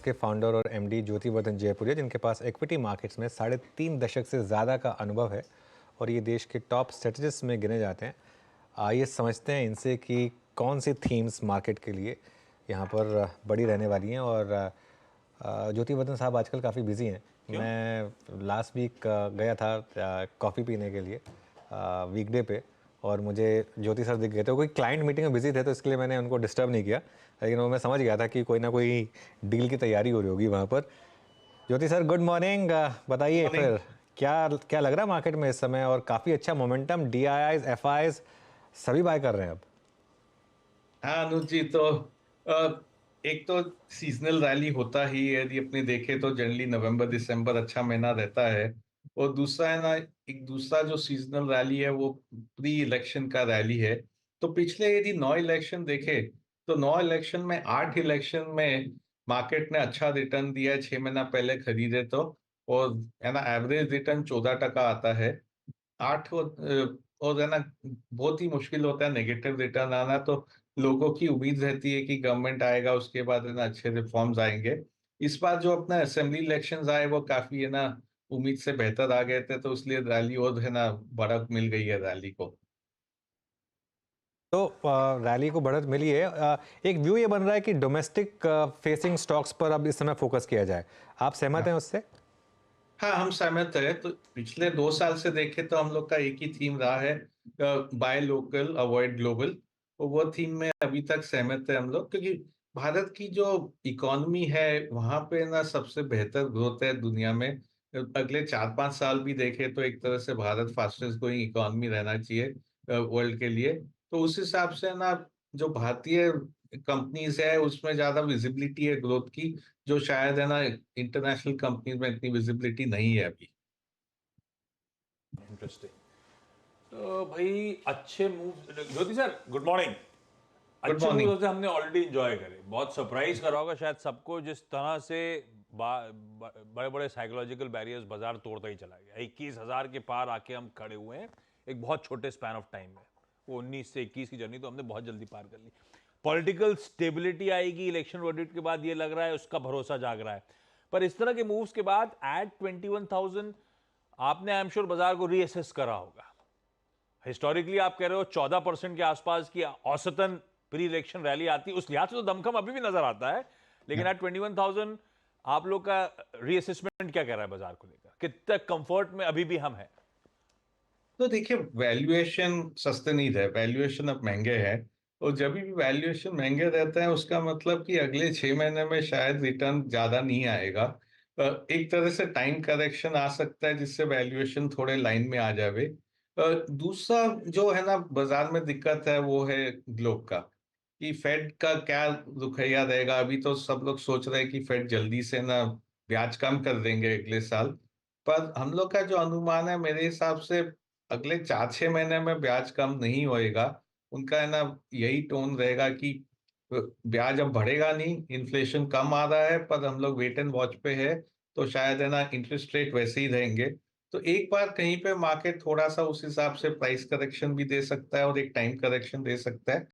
के फाउंडर और एमडी ज्योतिवर्धन जयपुरिया, जिनके पास इक्विटी मार्केट्स में 3.5 दशक से ज़्यादा का अनुभव है और ये देश के टॉप स्ट्रेटजिस्ट में गिने जाते हैं। आइए समझते हैं इनसे कि कौन सी थीम्स मार्केट के लिए यहाँ पर बड़ी रहने वाली हैं। और ज्योतिवर्धन साहब आजकल काफ़ी बिजी हैं। मैं लास्ट वीक गया था कॉफ़ी पीने के लिए वीकडे पे, और मुझे ज्योति सर दिख गए थे। कोई क्लाइंट मीटिंग में बिजी थे तो इसके लिए मैंने उनको डिस्टर्ब नहीं किया, लेकिन वो मैं समझ गया था कि कोई ना कोई डील की तैयारी हो रही होगी वहाँ पर। ज्योति सर, गुड मॉर्निंग। बताइए फिर क्या क्या लग रहा है मार्केट में इस समय? और काफ़ी अच्छा मोमेंटम, DIIs FIs सभी बाय कर रहे हैं अब। हाँ अनुज जी, तो एक तो सीजनल रैली होता ही है। यदि अपने देखे तो जनरली नवंबर दिसंबर अच्छा महीना रहता है। और दूसरा है ना, एक दूसरा जो सीजनल रैली है वो प्री इलेक्शन का रैली है। तो पिछले यदि 9 इलेक्शन देखे तो 9 इलेक्शन में 8 इलेक्शन में मार्केट ने अच्छा रिटर्न दिया है 6 महीना पहले खरीदे तो। और है ना, एवरेज रिटर्न 14% आता है। और है ना, बहुत ही मुश्किल होता है नेगेटिव रिटर्न आना। तो लोगों की उम्मीद रहती है कि गवर्नमेंट आएगा, उसके बाद है ना अच्छे रिफॉर्म्स आएंगे। इस बार जो अपना असेंबली इलेक्शंस आए वो काफी है ना उम्मीद से बेहतर आ गए थे, तो इसलिए रैली और है ना बढ़त मिल गई है रैली को। तो रैली को बढ़त मिली है। एक व्यू ये बन रहा है कि डोमेस्टिक फेसिंग स्टॉक्स पर अब इस समय फोकस किया जाए। आप सहमत हैं उससे? हाँ, हम सहमत है। तो पिछले 2 साल से देखे तो हम लोग का एक ही थीम रहा है, बाय लोकल अवॉइड ग्लोबल। तो वो थीम में अभी तक सहमत है हम लोग, क्योंकि भारत की जो इकोनॉमी है वहां पे ना सबसे बेहतर ग्रोथ है दुनिया में। अगले 4-5 साल भी देखे तो एक तरह से भारत फास्टेस्ट ग्रोइंग इकोनॉमी रहना चाहिए वर्ल्ड के लिए। तो उस हिसाब से ना जो भारतीय कंपनीज है उसमें ज्यादा विजिबिलिटी है ग्रोथ की, जो शायद है ना इंटरनेशनल कंपनीज में इतनी विजिबिलिटी नहीं है अभी। इंटरेस्टिंग। तो भाई अच्छे मूव, ज्योति सर गुड मॉर्निंग। गुड अच्छे मॉर्निंग। मूव से हमने ऑलरेडी एंजॉय करे, बहुत सरप्राइज करा होगा शायद सबको जिस तरह से बड़े बड़े साइकोलॉजिकल बैरियर्स बाजार तोड़ता ही चला गया। 21,000 के पार आके हम खड़े हुए हैं एक बहुत छोटे स्पैन ऑफ टाइम में। वो 19 से 21 की जर्नी तो हमने बहुत जल्दी पार कर ली। पॉलिटिकल स्टेबिलिटी आएगी इलेक्शन वर्डिक्ट के बाद, ये लग रहा है, उसका भरोसा जाग रहा है। पर इस तरह के मूव्स के बाद एट 21,000 आपने आई एम श्योर बाजार को रीअसेस करा होगा। हिस्टोरिकली आप कह रहे हो 14% के आसपास की औसतन प्री इलेक्शन रैली आती है, उस लिहाज से तो दमखम अभी भी नजर आता है। लेकिन एट 21,000 आप लोग का रीअसेसमेंट क्या कह रहा है बाजार को लेकर? कितने कंफर्ट में अभी भी हम हैं? तो देखिए, वैल्यूएशन सस्ते नहीं रहे, वैल्यूएशन अब महंगे हैं। और जब भी वैल्यूएशन महंगे रहते हैं उसका मतलब कि अगले 6 महीने में शायद रिटर्न ज्यादा नहीं आएगा। एक तरह से टाइम करेक्शन आ सकता है जिससे वैल्यूएशन थोड़े लाइन में आ जावे। दूसरा जो है ना बाजार में दिक्कत है वो है ग्लोब का, कि फेड का क्या रुखैया रहेगा। अभी तो सब लोग सोच रहे हैं कि फेड जल्दी से ना ब्याज कम कर देंगे अगले साल। पर हम लोग का जो अनुमान है मेरे हिसाब से अगले 4-6 महीने में ब्याज कम नहीं होएगा। उनका है ना यही टोन रहेगा कि ब्याज अब बढ़ेगा नहीं, इन्फ्लेशन कम आ रहा है, पर हम लोग वेट एंड वॉच पे है। तो शायद है ना इंटरेस्ट रेट वैसे ही रहेंगे। तो एक बार कहीं पे मार्केट थोड़ा सा उस हिसाब से प्राइस करेक्शन भी दे सकता है और एक टाइम करेक्शन दे सकता है,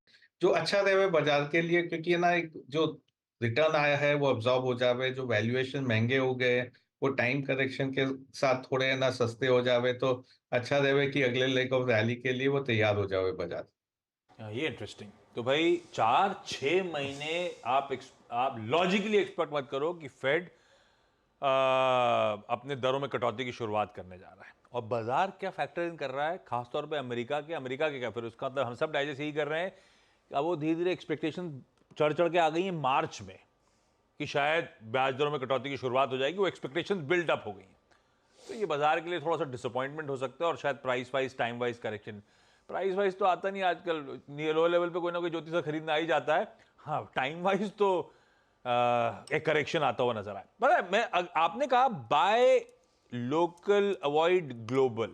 जो अच्छा रहे बाजार के लिए। क्योंकि है ना एक जो रिटर्न आया है वो अब्जॉर्ब हो जावे, जो वैल्यूएशन महंगे हो गए हैं वो टाइम करेक्शन के साथ थोड़े है ना सस्ते हो जावे, तो अच्छा रहे कि अगले लेग ऑफ रैली के लिए वो तैयार हो जावे बाजार। ये इंटरेस्टिंग। तो भाई 4-6 महीने आप लॉजिकली एक्सपेक्ट मत करो कि फेड अपने दरों में कटौती की शुरुआत करने जा रहा है। और बाजार क्या फैक्टर इन कर रहा है, खासतौर पे अमेरिका के क्या, फिर उसका मतलब हम सब डाइजेस्ट यही कर रहे हैं कि अब वो धीरे धीरे एक्सपेक्टेशन चढ़ चढ़ के आ गई है मार्च में कि शायद ब्याज दरों में कटौती की शुरुआत हो जाएगी। वो एक्सपेक्टेशन बिल्ड अप हो गई हैं। तो ये बाजार के लिए थोड़ा सा डिसअपॉइंटमेंट हो सकता है, और शायद price wise time wise correction. Price wise तो आता नहीं आजकल, लो लेवल पे कोई ना कोई ज्योति से खरीदना आ ही जाता है। हाँ, टाइम वाइज तो एक करेक्शन आता हुआ नजर आया। पता है, आपने कहा बाय लोकल अवॉइड ग्लोबल,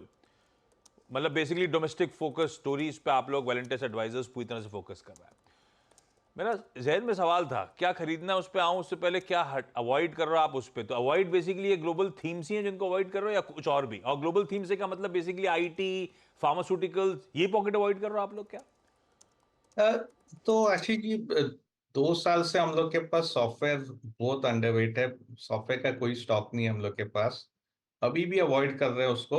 मतलब बेसिकली डोमेस्टिक फोकस स्टोरीज पे आप लोग वैलेंटिस एडवाइजर्स पूरी तरह से फोकस कर रहा है। मेरा जहन में सवाल था, क्या खरीदना उस पे आऊं उससे पहले क्या अवॉइड कर रहे हो आप उस पे? तो अवॉइड बेसिकली ये ग्लोबल थीम्स ही हैं जिनको अवॉइड कर रहे हो या कुछ और भी? और ग्लोबल थीम से क्या मतलब बेसिकली आईटी, फार्मास्यूटिकल्स, ये पॉकेट अवॉइड कर रहे हो आप लोग क्या? अ, तो आशीष जी, 2 साल से हम लोग के पास सॉफ्टवेयर बहुत अंडरवेट है। सॉफ्टवेयर का कोई स्टॉक नहीं है हम लोग के पास। अभी भी अवॉइड कर रहे हैं उसको।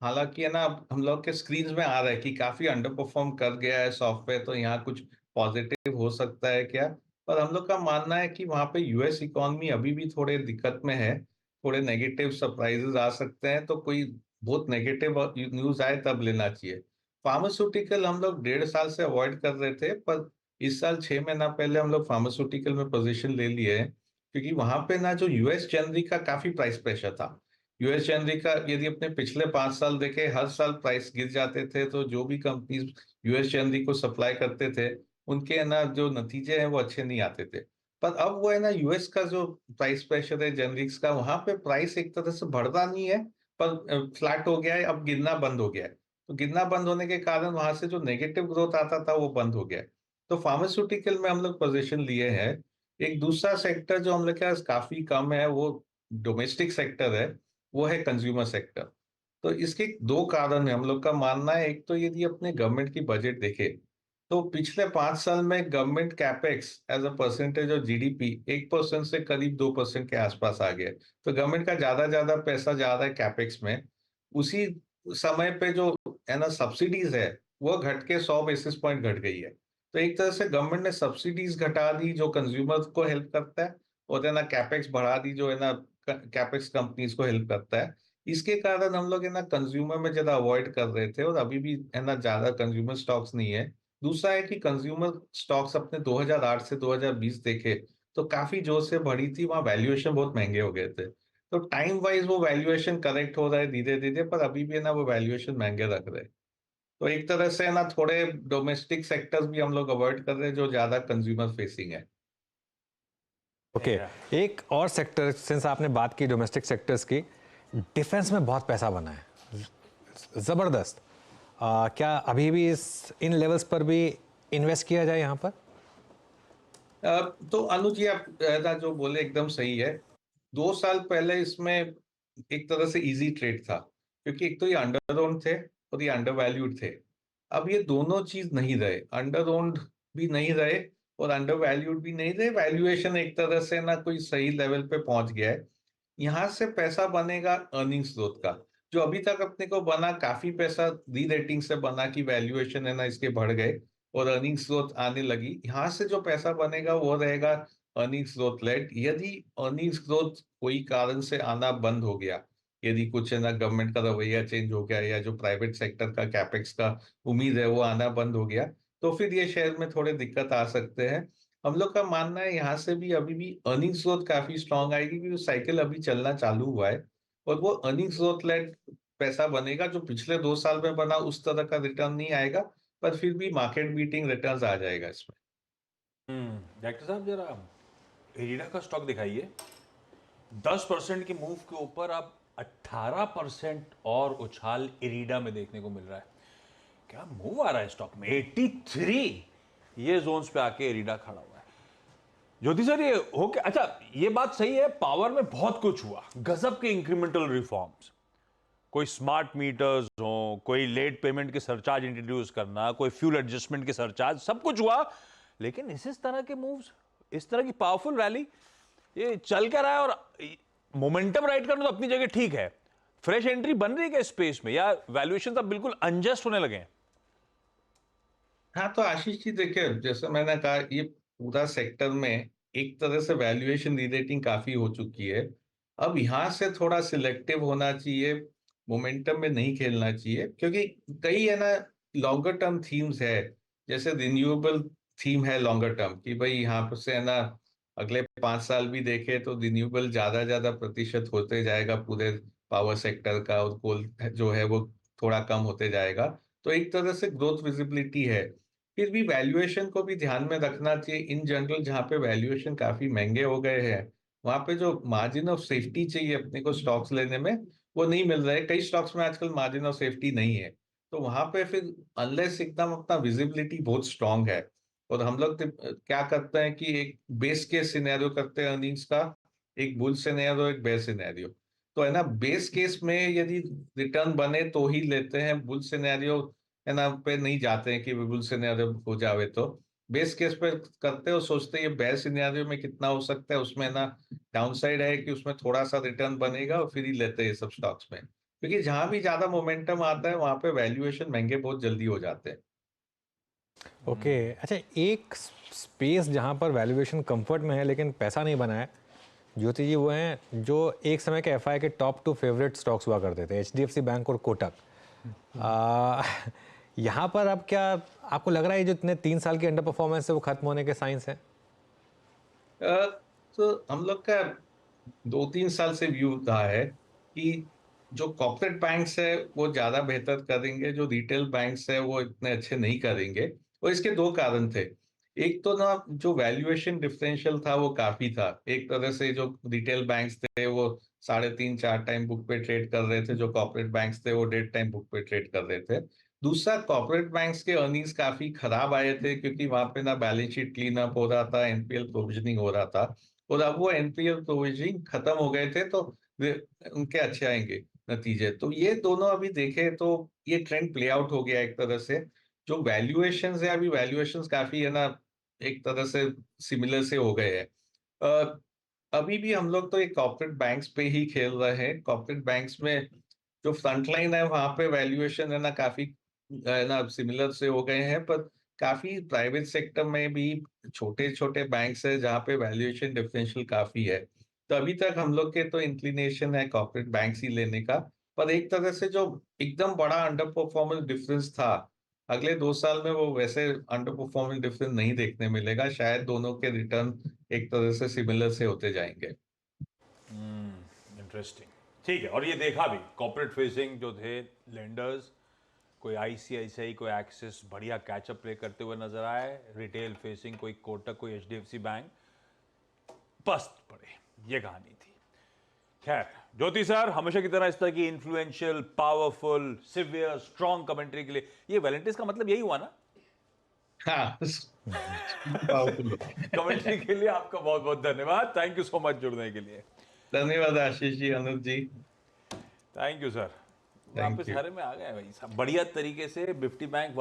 हालांकि है ना, अब हम लोग के स्क्रीन में आ रहा है कि काफी अंडर परफॉर्म कर गया है सॉफ्टवेयर, तो यहाँ कुछ पॉजिटिव हो सकता है क्या। पर हम लोग का मानना है कि वहाँ पे यूएस इकोनॉमी अभी भी थोड़े दिक्कत में है। थोड़े नेगेटिव सरप्राइजेस आ सकते हैं, तो कोई बहुत नेगेटिव न्यूज आए तब लेना चाहिए। फार्मास्यूटिकल हम लोग 1.5 साल से अवॉइड कर रहे थे, पर इस साल 6 महीना पहले हम लोग फार्मास्यूटिकल में पोजीशन ले लिए हैं, क्योंकि वहां पे ना जो यूएस जेनरिक का काफी प्राइस प्रेशर था। यूएस जेनरिक का यदि अपने पिछले 5 साल देखे, हर साल प्राइस गिर जाते थे, तो जो भी कंपनीज यूएस जेनरिक को सप्लाई करते थे, उनके है ना जो नतीजे हैं वो अच्छे नहीं आते थे। पर अब वो है ना, यूएस का जो प्राइस प्रेशर है जेनरिक्स का, वहां पे प्राइस एक तरह से बढ़ता नहीं है, पर फ्लैट हो गया है, अब गिरना बंद हो गया है। तो गिरना बंद होने के कारण वहां से जो नेगेटिव ग्रोथ आता था वो बंद हो गया है। तो फार्मास्यूटिकल में हम लोग पोजीशन लिए हैं। एक दूसरा सेक्टर जो हम लोग के पास काफी कम है, वो डोमेस्टिक सेक्टर है, वो है कंज्यूमर सेक्टर। तो इसके दो कारण है हम लोग का मानना है। एक तो यदि अपने गवर्नमेंट की बजट देखे, तो पिछले 5 साल में government capex as a percentage of GDP 1% से करीब 2% के आसपास आ गया। तो गवर्नमेंट का ज्यादा ज्यादा पैसा जा रहा है कैपेक्स में। उसी समय पे जो है ना सब्सिडीज है, वो घट के 100 बेसिस पॉइंट घट गई है। तो एक तरह से गवर्नमेंट ने सब्सिडीज घटा दी जो कंज्यूमर को हेल्प करता है, और है ना कैपेक्स बढ़ा दी जो है ना कैपेक्स कंपनीज को हेल्प करता है। इसके कारण हम लोग है ना कंज्यूमर में ज्यादा अवॉइड कर रहे थे, और अभी भी है ना ज्यादा कंज्यूमर स्टॉक्स नहीं है। दूसरा है कि कंज्यूमर स्टॉक्स अपने 2008 से 2020 देखे, तो काफी जोर से बढ़ी थी, वहां वैल्यूएशन बहुत महंगे हो गए थे। तो टाइम वाइज वो वैल्यूएशन करेक्ट हो रहा है धीरे धीरे, पर अभी भी है ना वो वैल्यूएशन महंगे रख रहे हैं। तो एक तरह से है ना थोड़े डोमेस्टिक सेक्टर्स भी हम लोग अवॉइड कर रहे हैं जो ज्यादा कंज्यूमर फेसिंग है। ओके, एक और सेक्टर, सिंस आपने बात की डोमेस्टिक सेक्टर्स की, डिफेंस में बहुत पैसा बना है, ज़बरदस्त। क्या अभी भी इस इन लेवल्स पर भी इन्वेस्ट किया जाए यहाँ पर? तो अनुज जी, आप ऐसा जो बोले एकदम सही है। 2 साल पहले इसमें एक तरह से इजी ट्रेड था, क्योंकि एक तो ये अंडर ओन्ड थे और ये अंडर वैल्यूड थे। अब ये दोनों चीज नहीं रहे, अंडर ओन्ड भी नहीं रहे और अंडर वैल्यूड भी नहीं रहे। वैल्यूएशन एक तरह से ना कोई सही लेवल पे पहुंच गया है। यहाँ से पैसा बनेगा अर्निंग्स ग्रोथ का। जो अभी तक अपने को बना, काफी पैसा री रेटिंग से बना कि वैल्यूएशन है ना इसके बढ़ गए और अर्निंग्स ग्रोथ आने लगी। यहाँ से जो पैसा बनेगा वो रहेगा अर्निंग्स ग्रोथ लेड। यदि अर्निंग्स ग्रोथ कोई कारण से आना बंद हो गया, यदि कुछ है ना गवर्नमेंट का रवैया चेंज हो गया, या जो प्राइवेट सेक्टर का कैपेक्स का उम्मीद है वो आना बंद हो गया, तो फिर ये शेयर में थोड़े दिक्कत आ सकते हैं। हम लोग का मानना है यहाँ से भी अभी भी अर्निंग्स ग्रोथ काफी स्ट्रांग आएगी, क्योंकि साइकिल अभी चलना चालू हुआ है। और वो अर्निंग्स ग्रोथ लेड पैसा बनेगा, जो पिछले 2 साल में बना उस तरह का रिटर्न नहीं आएगा, पर फिर भी मार्केट बीटिंग रिटर्न्स आ जाएगा इसमें। डॉक्टर साहब जरा इरिडा का स्टॉक दिखाइए। 10% की मूव के ऊपर अब 18% और उछाल इरिडा में देखने को मिल रहा है। क्या मूव आ रहा है स्टॉक में? 83 ये जोन्स पे आके इरिडा खड़ा हुआ है। ज्योति सर, ये हो क्या? अच्छा, ये बात सही है, पावर में बहुत कुछ हुआ, गजब के इंक्रीमेंटल रिफॉर्म्स, कोई स्मार्ट मीटर्स हो, कोई लेट पेमेंट के सरचार्ज इंट्रोड्यूस करना, कोई फ्यूल एडजस्टमेंट के सरचार्ज, सब कुछ हुआ। लेकिन इस तरह के मूव्स, इस तरह की पावरफुल रैली, ये चल क्या रहा है? और मोमेंटम राइड करना तो अपनी जगह ठीक है, फ्रेश एंट्री बन रही है क्या स्पेस में, या वैल्यूएशन अब बिल्कुल अनजस्ट होने लगे हैं? हाँ, तो आशीष जी देखिए, जैसे मैंने कहा, ये पूरा सेक्टर में एक तरह से वैल्यूएशन रीरेटिंग काफी हो चुकी है। अब यहाँ से थोड़ा सिलेक्टिव होना चाहिए, मोमेंटम में नहीं खेलना चाहिए, क्योंकि कई है ना लॉन्गर टर्म थीम्स है। जैसे रिन्यूएबल थीम है लॉन्गर टर्म की, भाई यहाँ पर से है ना अगले 5 साल भी देखे तो रिन्यूएबल ज्यादा प्रतिशत होते जाएगा पूरे पावर सेक्टर का, और कोल जो है वो थोड़ा कम होते जाएगा। तो एक तरह से ग्रोथ विजिबिलिटी है। फिर भी वैल्यूएशन को भी ध्यान में रखना चाहिए। इन जनरल जहाँ पे वैल्यूएशन काफी महंगे हो गए हैं, वहां पे जो मार्जिन ऑफ सेफ्टी चाहिए अपने को स्टॉक्स लेने में, वो नहीं मिल रहा है। कई स्टॉक्स में आजकल मार्जिन ऑफ सेफ्टी नहीं है। तो वहां पे फिर अनलेस एकदम अपना विजिबिलिटी बहुत स्ट्रांग है, और हम लोग क्या करते हैं कि एक बेस केस सिनेरियो करते हैं अर्निंग्स का, एक बुल सिनेरियो, एक बेयर सिनेरियो। तो है ना बेस केस में यदि रिटर्न बने तो ही लेते हैं, बुल सिनेरियो है ना पे नहीं जाते हैं कि बुल सिनेरियो हो जावे तो। बेस केस पे करते हो, सोचते ये बेस्ट सिनेरियो में कितना हो सकता है, उसमें ना डाउनसाइड है कि उसमें थोड़ा सा रिटर्न बनेगा, और फिर ही लेते हैं ये सब स्टॉक्स में, क्योंकि जहां भी ज्यादा मोमेंटम आता है वहां पे वैल्यूएशन महंगे बहुत जल्दी हो जाते हैं। ओके, अच्छा, एक स्पेस जहाँ पर वैल्यूएशन कंफर्ट में है लेकिन पैसा नहीं बना है, ज्योति जी, वो हैं जो एक समय के एफआई के टॉप 2 फेवरेट स्टॉक्स हुआ करते थे, एचडीएफसी बैंक और कोटक। यहाँ पर अब क्या आपको लग रहा है, जो इतने 3 साल की अंडर परफॉर्मेंस है वो खत्म होने के साइंस है? अ, तो हम लोग का 2-3 साल से व्यू रहा है कि जो कॉर्पोरेट बैंक्स है वो ज्यादा बेहतर करेंगे, जो रिटेल बैंक्स है वो इतने अच्छे नहीं करेंगे। और इसके दो कारण थे। एक तो ना जो वैल्यूएशन डिफरेंशियल था वो काफी था। एक तरह से जो रिटेल बैंक्स थे वो 3.5-4 टाइम बुक पे ट्रेड कर रहे थे, जो कॉर्पोरेट बैंक्स थे वो 1.5 टाइम बुक पे ट्रेड कर रहे थे। दूसरा, कॉर्पोरेट बैंक्स के अर्निंग्स काफी खराब आए थे, क्योंकि वहां पे ना बैलेंस शीट क्लीन अप हो रहा था, एनपीएल प्रोविजनिंग हो रहा था। और अब वो एनपीएल प्रोविजनिंग खत्म हो गए थे, तो उनके अच्छे आएंगे नतीजे। तो ये दोनों अभी देखे तो ये ट्रेंड प्ले आउट हो गया एक तरह से। जो वैल्यूएशंस है, अभी वैल्यूएशंस काफी है ना, एक तरह से सिमिलर से हो गए हैं। अ, अभी भी हम लोग तो एक कॉर्पोरेट बैंक्स पे ही खेल रहे हैं। कॉर्पोरेट बैंक्स में जो फ्रंट लाइन है वहां पे वैल्यूएशन है ना काफी है ना सिमिलर से हो गए हैं, पर काफी प्राइवेट सेक्टर में भी छोटे छोटे बैंक्स है जहाँ पे वैल्यूएशन डिफरेंशियल काफी है। तो अभी तक हम लोग के तो इंक्लिनेशन है कॉर्पोरेट बैंक्स ही लेने का। पर एक तरह से जो एकदम बड़ा अंडर परफॉर्मेंस डिफरेंस था, अगले 2 साल में वो वैसे अंडर परफॉर्मेंस डिफरेंस नहीं देखने मिलेगा। शायद दोनों के रिटर्न एक तरह से सिमिलर से होते जाएंगे। इंटरेस्टिंग। ठीक है, और ये देखा भी कॉर्पोरेट फेसिंग जो थे लेंडर्स, कोई आईसीआईसीआई, कोई एक्सिस बढ़िया कैचअप प्ले करते हुए नजर आए। रिटेल फेसिंग कोई कोटक, कोई एचडीएफसी बैंक पस्त पड़े। ये कहानी थी। खैर, ज्योति सर हमेशा की तरह इस तरह की influential, powerful, severe, strong commentary के लिए, ये वैलेंटाइंस का मतलब यही हुआ ना? हाँ, पावरफुल। कमेंट्री के लिए आपका बहुत बहुत धन्यवाद। थैंक यू सो मच जुड़ने के लिए। धन्यवाद Ashish ji, Anuj ji. Thank you sir. Thank वापस यू। हरे में आ गए भाई साहब, बढ़िया तरीके से निफ्टी बैंक